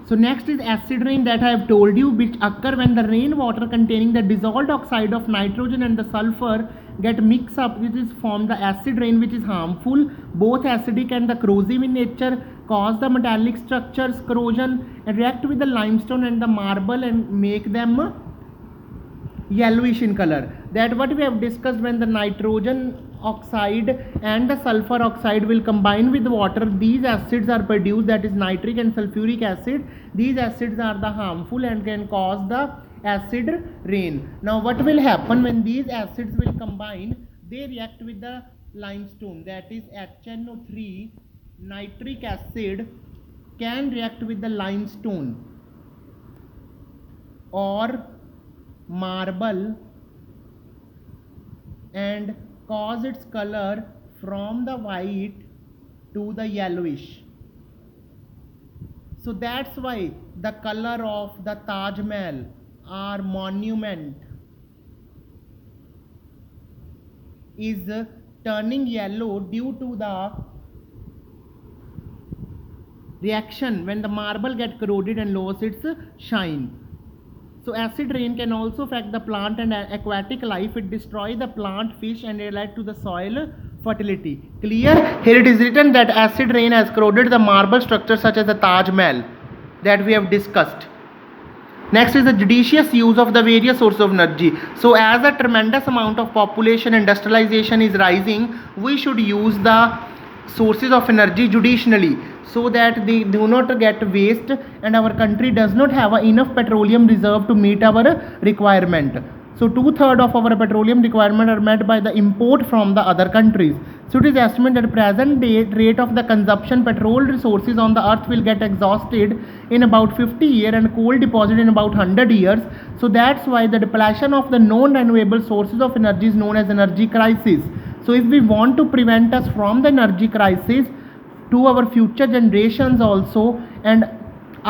So next is acid rain that I have told you, which occur when the rainwater containing the dissolved oxide of nitrogen and the sulfur get mixed up, which is formed the acid rain, which is harmful, both acidic and the corrosive in nature, cause the metallic structures corrosion, and react with the limestone and the marble and make them yellowish in color. That what we have discussed, when the nitrogen oxide and the sulfur oxide will combine with water, these acids are produced, that is nitric and sulfuric acid. These acids are the harmful and can cause the acid rain. Now what will happen when these acids will combine? They react with the limestone, that is HNO3. Nitric acid can react with the limestone or marble and cause its color from the white to the yellowish. So that's why the color of the Taj Mahal or monument is turning yellow due to the reaction when the marble get corroded and lose its shine. So acid rain can also affect the plant and aquatic life. It destroys the plant, fish, and relate to the soil fertility. Clear? Here it is written that acid rain has corroded the marble structures such as the Taj Mahal that we have discussed. Next is the judicious use of the various sources of energy. So as a tremendous amount of population industrialization is rising, we should use the sources of energy judiciously so that they do not get waste and our country does not have enough petroleum reserve to meet our requirement. So 2/3 of our petroleum requirement are met by the import from the other countries. So it is estimated that present rate of the consumption petrol resources on the earth will get exhausted in about 50 years and coal deposit in about 100 years. So that's why the depletion of the non-renewable sources of energy is known as energy crisis. So if we want to prevent us from the energy crisis to our future generations also and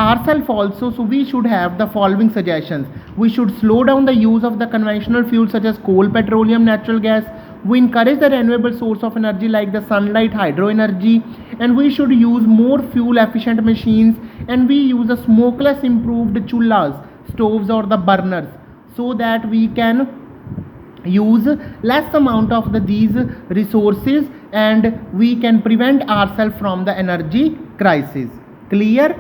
ourselves also, so we should have the following suggestions. We should slow down the use of the conventional fuels such as coal, petroleum, natural gas. We encourage the renewable source of energy like the sunlight, hydro energy, and we should use more fuel efficient machines, and we use a smokeless improved chullas, stoves or the burners, so that we can use less amount of these resources and we can prevent ourselves from the energy crisis. Clear?